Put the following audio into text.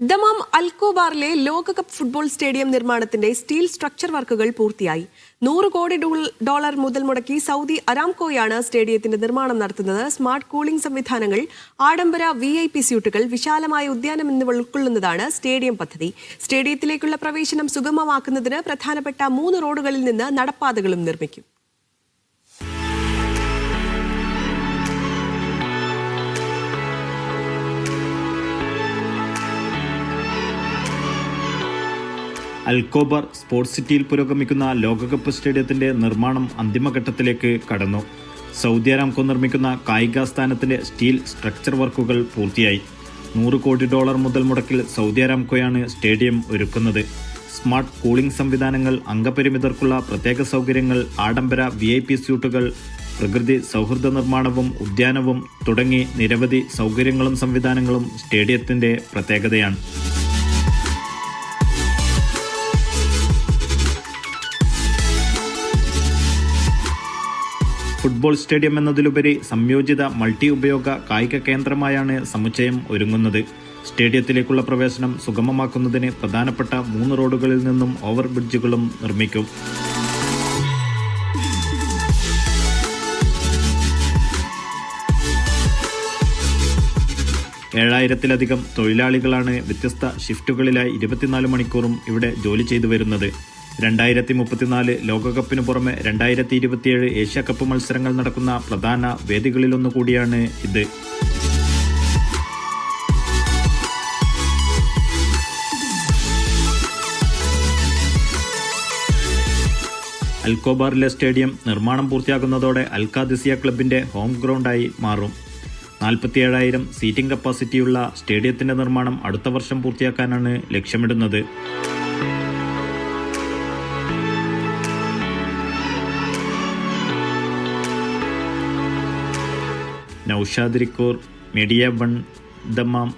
Dammam അൽക്കോബാറിലെ ലോകകപ്പ് football stadium നിർമ്മാണത്തിന്റെ steel structure വർക്കുകൾ പൂർത്തിയായി. $100 കോടി മുതൽ മുടക്കി സൗദി അരാംകോയാണ് സ്റ്റേഡിയത്തിന്റെ നിർമ്മാണം നടത്തുന്നത്. സ്മാർട്ട് കൂളിംഗ് സംവിധാനങ്ങൾ, ആഡംബര VIP സ്യൂട്ടുകൾ, വിശാലമായ ഉദ്യാനം എന്നിവ ഉൾക്കൊള്ളുന്നതാണ് സ്റ്റേഡിയം പദ്ധതി. സ്റ്റേഡിയത്തിലേക്കുള്ള പ്രവേശനം സുഗമമാക്കുന്നതിന് പ്രധാനപ്പെട്ട 3 റോഡുകളിൽ നിന്ന് നടപ്പാതകളും നിർമ്മിക്കും. അൽക്കോബാർ സ്പോർട്സ് സിറ്റിയിൽ പുരോഗമിക്കുന്ന ലോകകപ്പ് സ്റ്റേഡിയത്തിന്റെ നിർമ്മാണം അന്തിമഘട്ടത്തിലേക്ക് കടന്നു. സൗദി അരാംകോ നിർമ്മിക്കുന്ന കായികാസ്ഥാനത്തിന്റെ സ്റ്റീൽ സ്ട്രക്ചർ വർക്കുകൾ പൂർത്തിയായി. $100 കോടി മുതൽ മുടക്കിൽ സൗദി അരാംകോയാണ് സ്റ്റേഡിയം ഒരുക്കുന്നത്. സ്മാർട്ട് കൂളിംഗ് സംവിധാനങ്ങൾ, അംഗപരിമിതർക്കുള്ള പ്രത്യേക സൗകര്യങ്ങൾ, ആഡംബര VIP സ്യൂട്ടുകൾ, പ്രകൃതി സൗഹൃദ നിർമ്മാണവും ഉദ്യാനവും തുടങ്ങി നിരവധി സൗകര്യങ്ങളും സംവിധാനങ്ങളും സ്റ്റേഡിയത്തിന്റെ പ്രത്യേകതയാണ്. ഫുട്ബോൾ സ്റ്റേഡിയം എന്നതിലുപരി സംയോജിത മൾട്ടി ഉപയോഗ കായിക കേന്ദ്രമായാണ് സമുച്ചയം ഒരുങ്ങുന്നത്. സ്റ്റേഡിയത്തിലേക്കുള്ള പ്രവേശനം സുഗമമാക്കുന്നതിന് പ്രധാനപ്പെട്ട 3 റോഡുകളിൽ നിന്നും ഓവർ ബ്രിഡ്ജുകളും നിർമ്മിക്കും. ഏഴായിരത്തിലധികം തൊഴിലാളികളാണ് വ്യത്യസ്ത ഷിഫ്റ്റുകളിലായി 24 മണിക്കൂറും ഇവിടെ ജോലി ചെയ്തു വരുന്നത്. 2034 ലോകകപ്പിനു പുറമെ 2027 ഏഷ്യ കപ്പ് മത്സരങ്ങൾ നടക്കുന്ന പ്രധാന വേദികളിലൊന്നുകൂടിയാണ് ഇത്. അൽക്കോബാറിലെ സ്റ്റേഡിയം നിർമ്മാണം പൂർത്തിയാകുന്നതോടെ അൽഖാദിസിയ ക്ലബിന്റെ ഹോം ഗ്രൗണ്ടായി മാറും. 47,000 സീറ്റിംഗ് കപ്പാസിറ്റിയുള്ള സ്റ്റേഡിയത്തിന്റെ നിർമ്മാണം അടുത്ത വർഷം പൂർത്തിയാക്കാനാണ് ലക്ഷ്യമിടുന്നത്. Naushad റിക്കൂർ, media 1, Dammam.